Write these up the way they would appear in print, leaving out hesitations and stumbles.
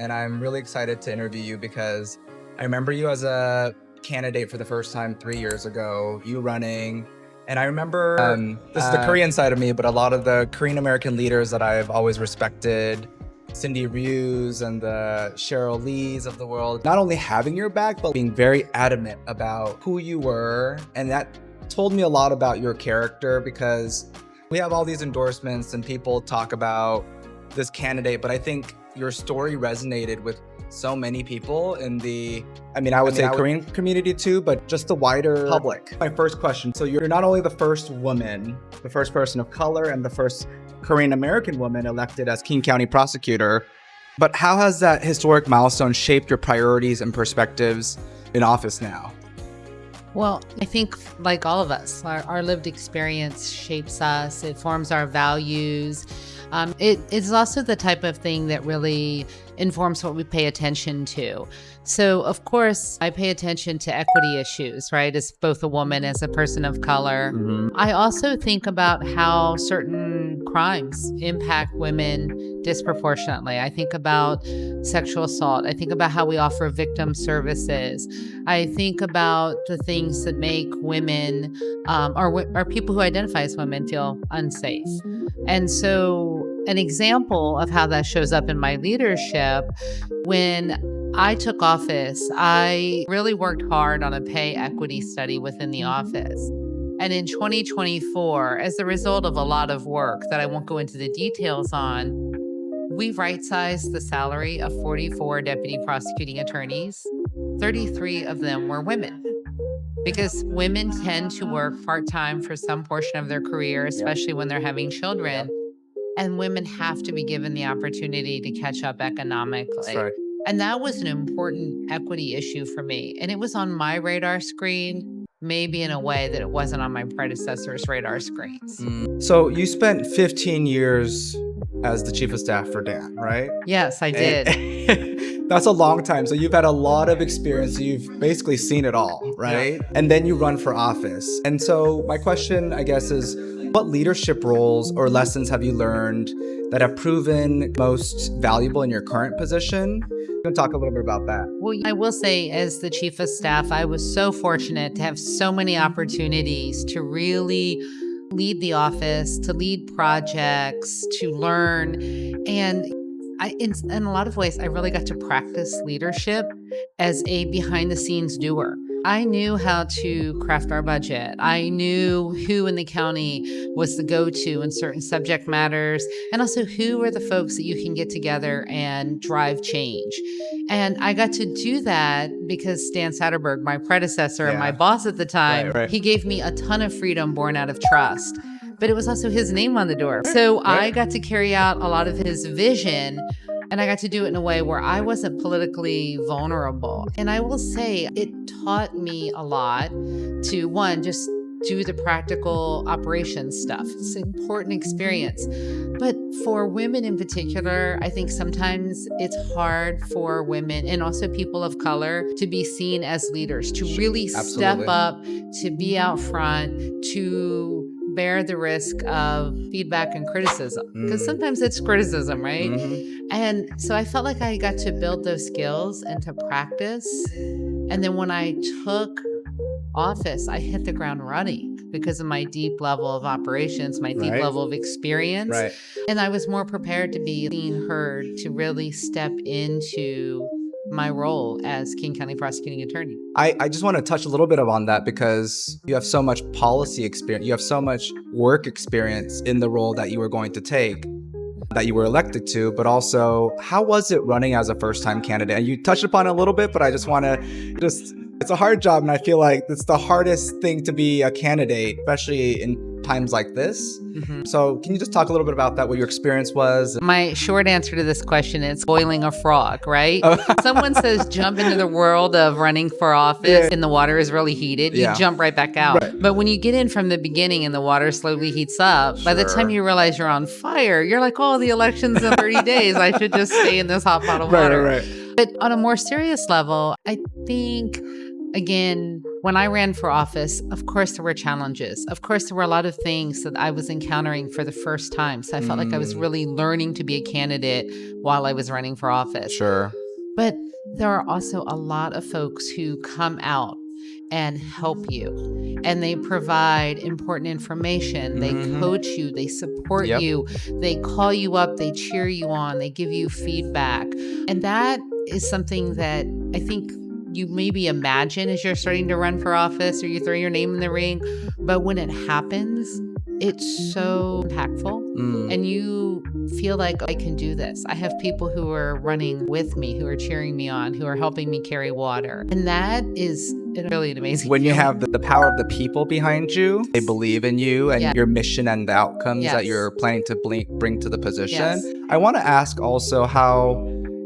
and I'm really excited to interview you because I remember you as a candidate for the first time 3 years ago, you running. And I remember, this is the Korean side of me, but a lot of the Korean American leaders that I've always respected, Cindy Ryu's and the Cheryl Lees of the world, not only having your back, but being very adamant about who you were. And that told me a lot about your character, because we have all these endorsements and people talk about this candidate, but I think your story resonated with so many people in the, I would say Korean community too, but just the wider public. My first question, so you're not only the first woman, the first person of color, and the first Korean American woman elected as King County Prosecutor, but how has that historic milestone shaped your priorities and perspectives in office now? Well, I think like all of us, our lived experience shapes us. It forms our values. It's also the type of thing that really informs what we pay attention to. So, of course, I pay attention to equity issues, right? As both a woman, as a person of color. Mm-hmm. I also think about how certain crimes impact women disproportionately. I think about sexual assault. I think about how we offer victim services. I think about the things that make women or people who identify as women feel unsafe. And so an example of how that shows up in my leadership, when I took office, I really worked hard on a pay equity study within the office. And in 2024, as a result of a lot of work that I won't go into the details on, we right-sized the salary of 44 deputy prosecuting attorneys. 33 of them were women. Because women tend to work part-time for some portion of their career, especially when they're having children. And women have to be given the opportunity to catch up economically. That's right. And that was an important equity issue for me. And it was on my radar screen, maybe in a way that it wasn't on my predecessor's radar screens. So you spent 15 years as the chief of staff for Dan, right? Yes, I did. That's a long time. So you've had a lot of experience. You've basically seen it all, right? Yeah. And then you run for office. And so my question, I guess, is what leadership roles or lessons have you learned that have proven most valuable in your current position? You can talk a little bit about that. Well, I will say, as the chief of staff, I was so fortunate to have so many opportunities to really lead the office, to lead projects, to learn. And in a lot of ways, I really got to practice leadership as a behind-the-scenes doer. I knew how to craft our budget. I knew who in the county was the go-to in certain subject matters, and also who are the folks that you can get together and drive change. And I got to do that because Stan Satterberg, my predecessor and my boss at the time, he gave me a ton of freedom born out of trust. But it was also his name on the door. So I got to carry out a lot of his vision, and I got to do it in a way where I wasn't politically vulnerable. And I will say it taught me a lot to, one, just do the practical operations stuff. It's an important experience. But for women in particular, I think sometimes it's hard for women and also people of color to be seen as leaders, to really step up, to be out front, to bear the risk of feedback and criticism, because sometimes it's criticism, right? Mm-hmm. And so I felt like I got to build those skills and to practice. And then when I took office, I hit the ground running because of my deep level of operations, my deep level of experience. Right. And I was more prepared to be seen, heard, to really step into my role as King County Prosecuting Attorney. I just want to touch a little bit on that because you have so much policy experience, you have so much work experience in the role that you were going to take, that you were elected to, but also how was it running as a first-time candidate? And you touched upon it a little bit, but I just want to it's a hard job, and I feel like it's the hardest thing to be a candidate, especially in times like this. Mm-hmm. So can you just talk a little bit about that, what your experience was? My short answer to this question is boiling a frog, right? Someone says jump into the world of running for office and the water is really heated, you jump right back out. Right. But when you get in from the beginning and the water slowly heats up, by the time you realize you're on fire, you're like, oh, the election's in 30 days. I should just stay in this hot pot of water. Right. But on a more serious level, I think again, when I ran for office, of course there were challenges. Of course there were a lot of things that I was encountering for the first time. So I felt like I was really learning to be a candidate while I was running for office. Sure. But there are also a lot of folks who come out and help you, and they provide important information. They coach you, they support you, they call you up, they cheer you on, they give you feedback. And that is something that I think you maybe imagine as you're starting to run for office or you throw your name in the ring. But when it happens, it's so impactful and you feel like I can do this. I have people who are running with me, who are cheering me on, who are helping me carry water. And that is really an amazing When you feeling. have the power of the people behind you, they believe in you and your mission and the outcomes that you're planning to bring to the position. I want to ask also how,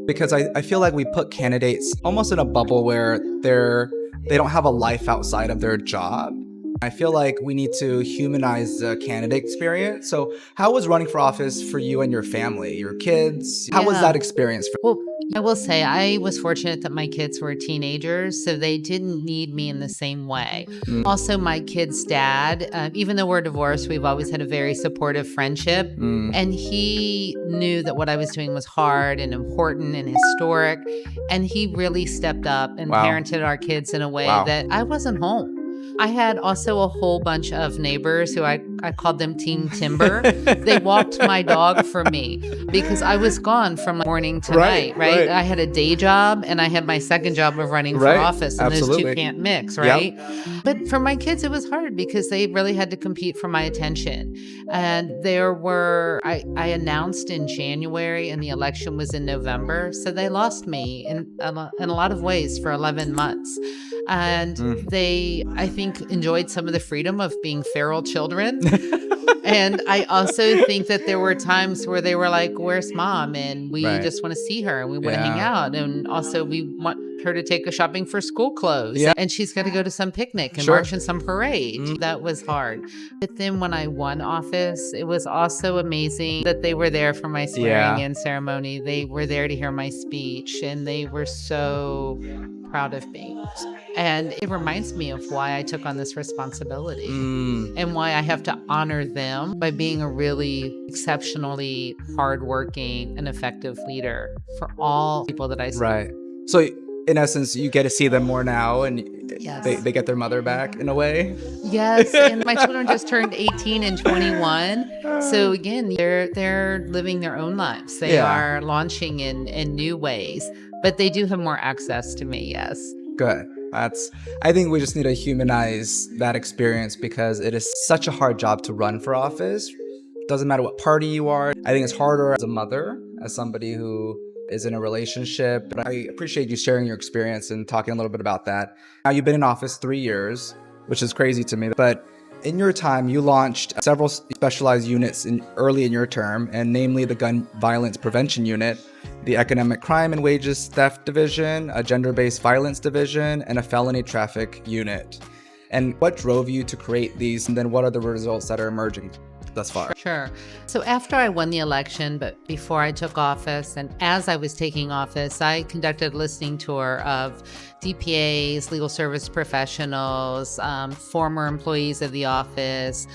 because I feel like we put candidates almost in a bubble where they don't have a life outside of their job. I feel like we need to humanize the candidate experience. So how was running for office for you and your family, your kids? How was that experience for Well, I will say I was fortunate that my kids were teenagers, so they didn't need me in the same way. Also, my kid's dad, even though we're divorced, we've always had a very supportive friendship. And he knew that what I was doing was hard and important and historic. And he really stepped up and parented our kids in a way that I wasn't home. I had also a whole bunch of neighbors who I called them Team Timber. They walked my dog for me because I was gone from morning to night, right? I had a day job and I had my second job of running for office, and those two can't mix, right? But for my kids, it was hard because they really had to compete for my attention. And I announced in January and the election was in November. So they lost me in a lot of ways for 11 months. And they, I think, enjoyed some of the freedom of being feral children. And I also think that there were times where they were like, "Where's mom?" And we just want to see her and we want to hang out. And also we want her to take us shopping for school clothes. And she's got to go to some picnic and march in some parade. That was hard. But then when I won office, it was also amazing that they were there for my swearing in ceremony. They were there to hear my speech and they were so proud of me. And it reminds me of why I took on this responsibility and why I have to honor them by being a really exceptionally hardworking and effective leader for all people that I see. Right. So in essence, you get to see them more now and they get their mother back in a way. Yes. And my children just turned 18 and 21. So again, they're living their own lives. They are launching in new ways, but they do have more access to me. Yes. Good. I think we just need to humanize that experience because it is such a hard job to run for office. Doesn't matter what party you are. I think it's harder as a mother, as somebody who is in a relationship. But I appreciate you sharing your experience and talking a little bit about that. Now, you've been in office 3 years, which is crazy to me. But in your time, you launched several specialized units early in your term, and namely the Gun Violence Prevention Unit, the Economic Crime and Wages Theft Division, a Gender-Based Violence Division, and a Felony Traffic Unit. And what drove you to create these, and then what are the results that are emerging thus far? Sure. So after I won the election, but before I took office, and as I was taking office, I conducted a listening tour of DPAs, legal service professionals, former employees of the office,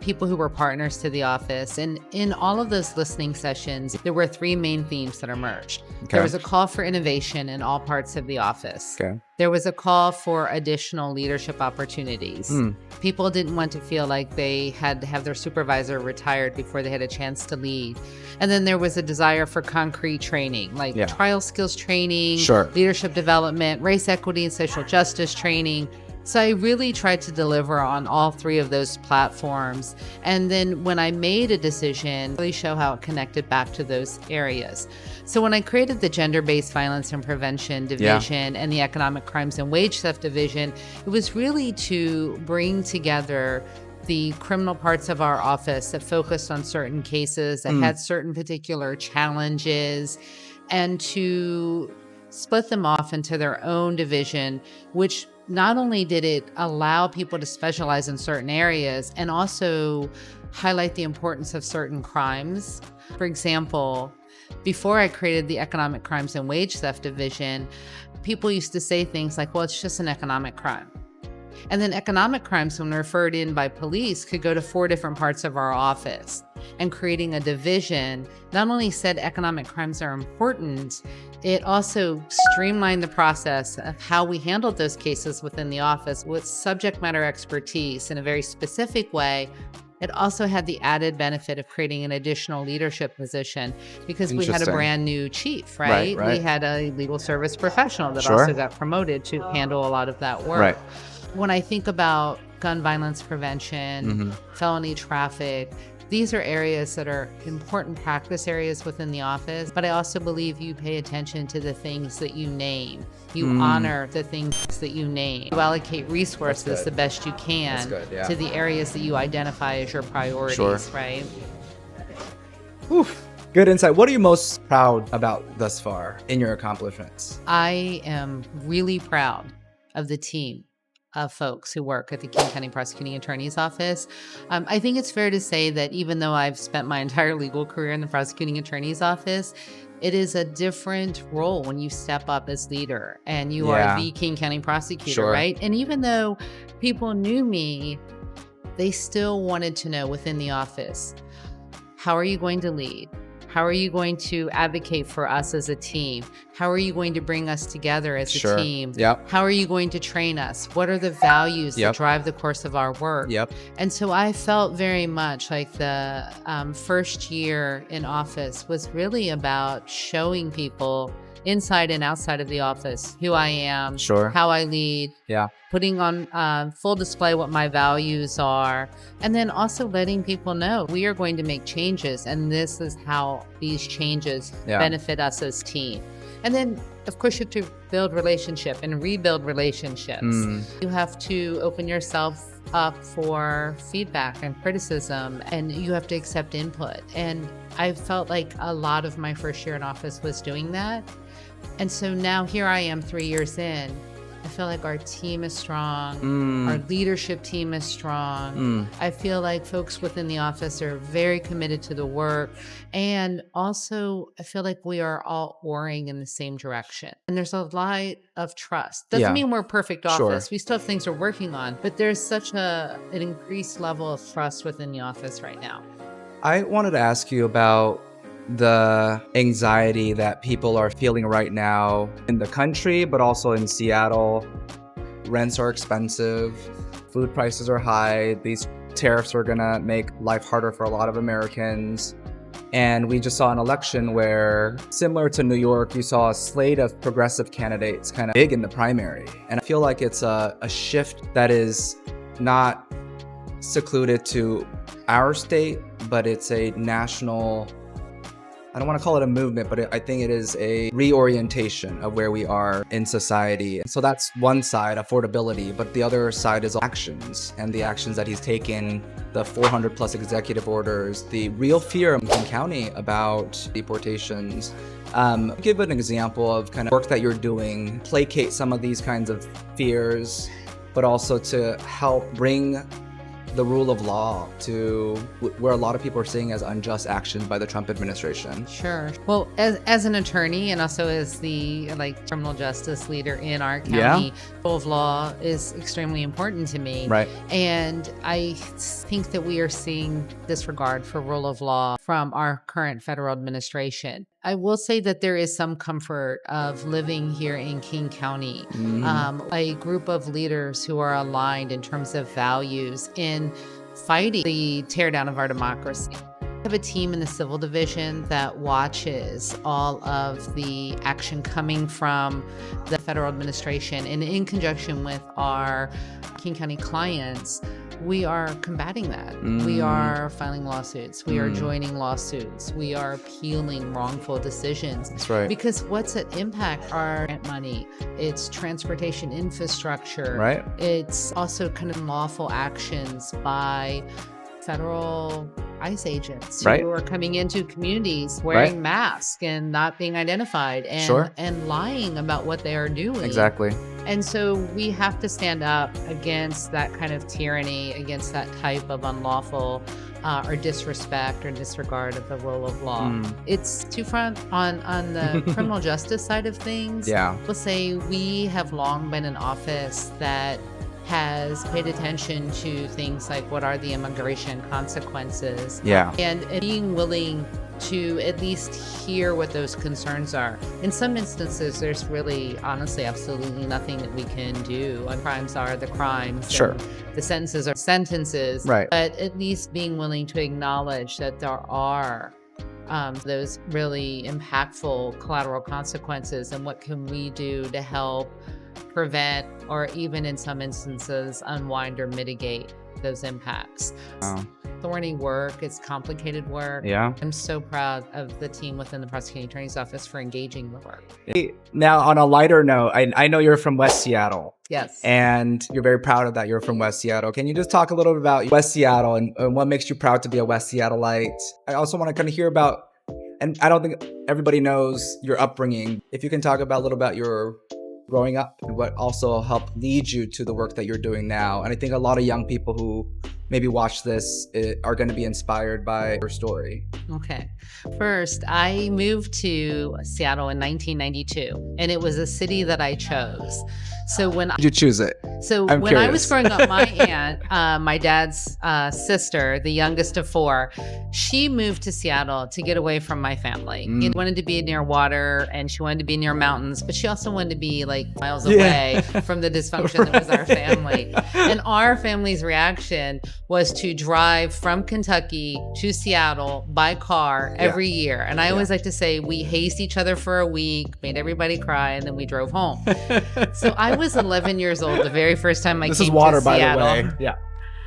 people who were partners to the office. And in all of those listening sessions, there were 3 main themes that emerged. There was a call for innovation in all parts of the office. There was a call for additional leadership opportunities. People didn't want to feel like they had to have their supervisor retired before they had a chance to lead. And then there was a desire for concrete training, like trial skills training, leadership development, race equity and social justice training. So I really tried to deliver on all 3 of those platforms. And then when I made a decision, really show how it connected back to those areas. So when I created the Gender-Based Violence and Prevention Division and the Economic Crimes and Wage Theft Division, it was really to bring together the criminal parts of our office that focused on certain cases that had certain particular challenges, and to split them off into their own division, which not only did it allow people to specialize in certain areas and also highlight the importance of certain crimes. For example, Before I created the Economic Crimes and Wage Theft Division, people used to say things like, well, it's just an economic crime. And then economic crimes, when referred in by police, could go to 4 different parts of our office. And creating a division not only said economic crimes are important, it also streamlined the process of how we handled those cases within the office with subject matter expertise in a very specific way. It also had the added benefit of creating an additional leadership position because we had a brand new chief, right? Right. We had a legal service professional that Sure. also got promoted to handle a lot of that work. Right. When I think about gun violence prevention, felony traffic, these are areas that are important practice areas within the office, but I also believe you pay attention to the things that you name. You honor the things that you name. You allocate resources the best you can to the areas that you identify as your priorities, right? Oof. Good insight. What are you most proud about thus far in your accomplishments? I am really proud of the team of folks who work at the King County Prosecuting Attorney's Office. I think it's fair to say that even though I've spent my entire legal career in the Prosecuting Attorney's Office, it is a different role when you step up as leader and you are the King County Prosecutor, right? And even though people knew me, they still wanted to know within the office, how are you going to lead? How are you going to advocate for us as a team? How are you going to bring us together as a team? How are you going to train us? What are the values that drive the course of our work? And so I felt very much like the first year in office was really about showing people inside and outside of the office who I am, how I lead, putting on full display what my values are, and then also letting people know we are going to make changes, and this is how these changes benefit us as team. And then, of course, you have to build relationship and rebuild relationships. You have to open yourself up for feedback and criticism, and you have to accept input. And I felt like a lot of my first year in office was doing that. And so now here I am 3 years in. I feel like our team is strong. Our leadership team is strong. I feel like folks within the office are very committed to the work. And also, I feel like we are all oaring in the same direction. And there's a lot of trust. Doesn't mean we're a perfect office. We still have things we're working on. But there's such an increased level of trust within the office right now. I wanted to ask you about the anxiety that people are feeling right now in the country, but also in Seattle. Rents are expensive, food prices are high, these tariffs are gonna make life harder for a lot of Americans. And we just saw an election where, similar to New York, you saw a slate of progressive candidates kind of big in the primary. And I feel like it's a shift that is not secluded to our state, but it's a national, I don't want to call it a movement, but I think it is a reorientation of where we are in society. So that's one side, affordability, but the other side is actions, and the actions that he's taken, the 400 plus executive orders, the real fear in King County about deportations. Give an example of kind of work that you're doing, placate some of these kinds of fears, but also to help bring the rule of law to where a lot of people are seeing as unjust actions by the Trump administration. Sure. Well, as an attorney and also as the criminal justice leader in our county, rule of law is extremely important to me. Right. And I think that we are seeing disregard for rule of law from our current federal administration. I will say that there is some comfort of living here in King County, a group of leaders who are aligned in terms of values in fighting the teardown of our democracy. We have a team in the civil division that watches all of the action coming from the federal administration, and in conjunction with our King County clients, we are combating that. We are filing lawsuits. We are joining lawsuits. We are appealing wrongful decisions. That's right. Because what's at impact are grant money. It's transportation infrastructure. Right. It's also kind of lawful actions by federal ICE agents who are coming into communities wearing masks and not being identified and lying about what they are doing. Exactly. And so we have to stand up against that kind of tyranny, against that type of unlawful or disrespect or disregard of the rule of law. It's two front on the criminal justice side of things. Yeah. We'll say we have long been an office that has paid attention to things like what are the immigration consequences. Yeah. And being willing to at least hear what those concerns are. In some instances, there's really, honestly, absolutely nothing that we can do. And crimes are the crimes. Sure. And the sentences are sentences. Right. But at least being willing to acknowledge that there are those really impactful collateral consequences, and what can we do to help prevent, or even in some instances, unwind or mitigate those impacts. Wow. Thorny work, it's complicated work. Yeah. I'm so proud of the team within the prosecuting attorney's office for engaging the work. Now, on a lighter note, I know you're from West Seattle. Yes. And you're very proud of that. You're from West Seattle. Can you just talk a little bit about West Seattle and what makes you proud to be a West Seattleite? I also want to kind of hear about, and I don't think everybody knows your upbringing. If you can talk about a little about your growing up and what also helped lead you to the work that you're doing now. And I think a lot of young people who maybe watch this are going to be inspired by your story. Okay. First, I moved to Seattle in 1992, and it was a city that I chose. So when Did you choose it? So I'm when I curious. was growing up, my aunt, my dad's sister, the youngest of four, she moved to Seattle to get away from my family. She wanted to be near water, and she wanted to be near mountains, but she also wanted to be like miles away from the dysfunction that was our family. And our family's reaction was to drive from Kentucky to Seattle by car every year. And I always like to say we hazed each other for a week, made everybody cry, and then we drove home. So I was 11 years old the very first time I came to Seattle. This is water, by the way. Yeah.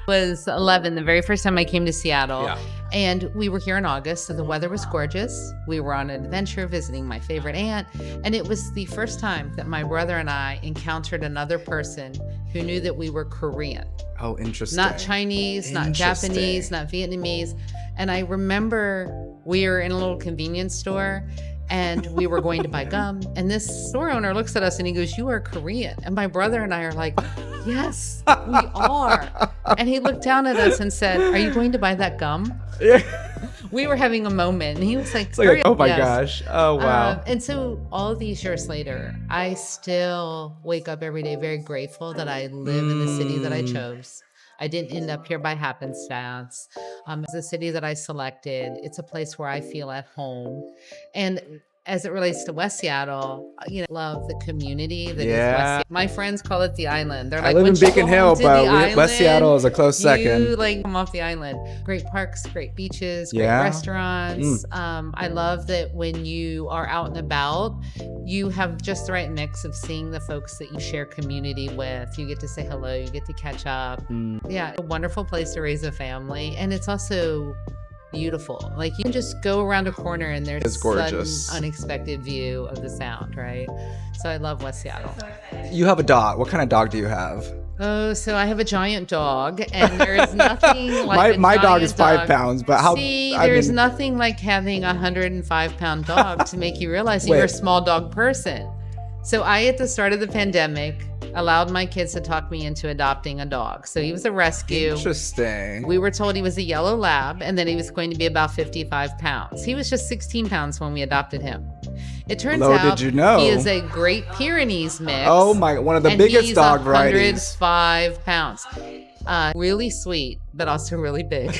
Was 11 the very first time I came to Seattle. Yeah. And we were here in August, so the weather was gorgeous. We were on an adventure visiting my favorite aunt, and it was the first time that my brother and I encountered another person who knew that we were Korean. Oh, interesting. Not Chinese, not Japanese, not Vietnamese. And I remember we were in a little convenience store, and we were going to buy gum, and this store owner looks at us and he goes, "You are Korean." And my brother and I are like, "Yes, we are." And he looked down at us and said, "Are you going to buy that gum?" We were having a moment, and he was like, "Oh my gosh. Oh, wow." And so all of these years later, I still wake up every day very grateful that I live in the city that I chose. I didn't end up here by happenstance. It's a city that I selected. It's a place where I feel at home. And as it relates to West Seattle, love the community that is West Seattle. My friends call it the island. They're like, I live in Beacon Hill, but West Seattle is a close second. You come off the island. Great parks, great beaches, great restaurants. I love that when you are out and about, you have just the right mix of seeing the folks that you share community with. You get to say hello, you get to catch up. Yeah, a wonderful place to raise a family. And it's also beautiful. Like, you can just go around a corner and there's a sudden, unexpected view of the sound, right? So I love West Seattle. You have a dog. What kind of dog do you have? Oh, so I have a giant dog, and there's nothing like my dog is 5 pounds, but there's nothing like having a 105-pound dog to make you realize that you're a small dog person. So I, at the start of the pandemic, allowed my kids to talk me into adopting a dog. So he was a rescue. Interesting. We were told he was a yellow lab, and then he was going to be about 55 pounds. He was just 16 pounds when we adopted him. It turns out he is a Great Pyrenees mix. Oh my, one of the biggest dog varieties. He's 105 pounds. Really sweet, but also really big.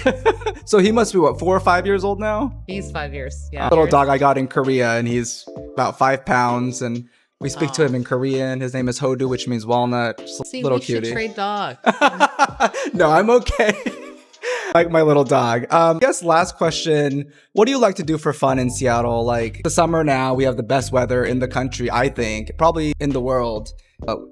So he must be, 4 or 5 years old now? He's 5 years, yeah. A little dog I got in Korea, and he's about 5 pounds, and we speak to him in Korean. His name is Hodu, which means walnut. Just a little cutie. Should trade dog. No, I'm okay. Like my little dog. I guess last question. What do you like to do for fun in Seattle? Like, the summer now, we have the best weather in the country, I think, probably in the world.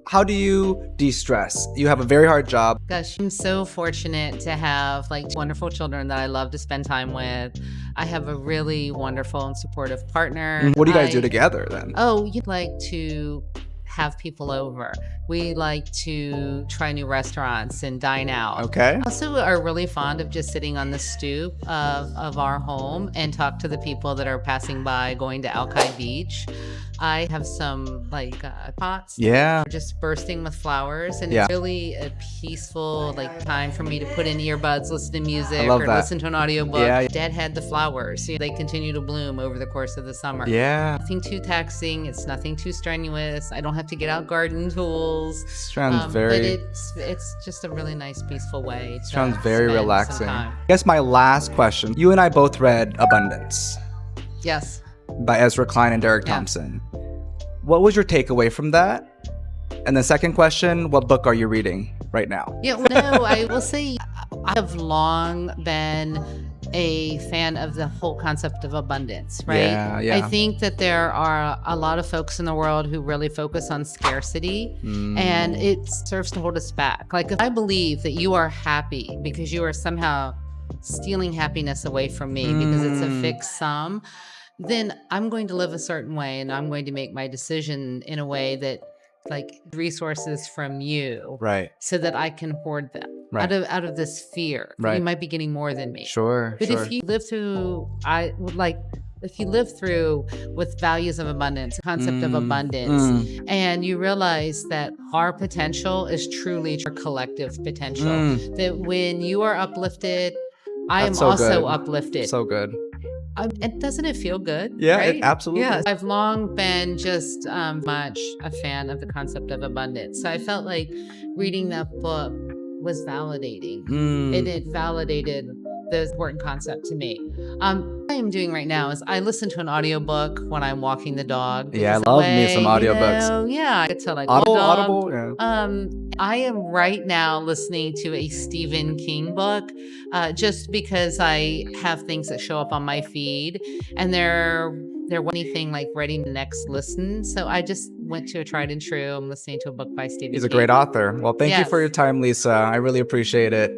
How do you de-stress? You have a very hard job. Gosh, I'm so fortunate to have wonderful children that I love to spend time with. I have a really wonderful and supportive partner. What do you guys do together then? Oh, you'd like to have people over. We like to try new restaurants and dine out. Okay. Also are really fond of just sitting on the stoop of our home and talk to the people that are passing by going to Alki Beach. I have some pots Yeah. just bursting with flowers, and Yeah. it's really a peaceful time for me to put in earbuds, listen to music, love or that. listen to an audiobook. Yeah. Dad had the flowers. They continue to bloom over the course of the summer. Yeah. Nothing too taxing. It's nothing too strenuous. I don't have to get out garden tools. Sounds But very it's just a really nice, peaceful way. To sounds very spend some relaxing. time. I guess my last question. You and I both read Abundance Yes. by Ezra Klein and Derek Yeah. Thompson. What was your takeaway from that? And the second question, what book are you reading right now? Yeah, no, I will say I have long been a fan of the whole concept of abundance, right? Yeah. I think that there are a lot of folks in the world who really focus on scarcity, and it serves to hold us back. If I believe that you are happy because you are somehow stealing happiness away from me because it's a fixed sum, then I'm going to live a certain way, and I'm going to make my decision in a way that resources from you, Right. so that I can hoard them Right. out of this fear that Right. you might be getting more than me. Sure. But sure. if you live through, if you live through with values of abundance, concept of abundance, and you realize that our potential is truly our collective potential, that when you are uplifted, I am That's so also good. uplifted. So good. And doesn't it feel good? Yeah, right? it absolutely. Yeah, I've long been just much a fan of the concept of abundance. So I felt like reading that book was validating. And it validated the important concept to me. What I am doing right now is I listen to an audiobook when I'm walking the dog. Yeah, I because love that me some way, audiobooks. Yeah, I get to walk the Audible, dog. Audible, yeah. I am right now listening to a Stephen King book, just because I have things that show up on my feed, and they're anything ready the next listen. So I just went to a tried and true. I'm listening to a book by Stephen King. He's a great author. Well, thank you for Yes. your time, Leesa. I really appreciate it.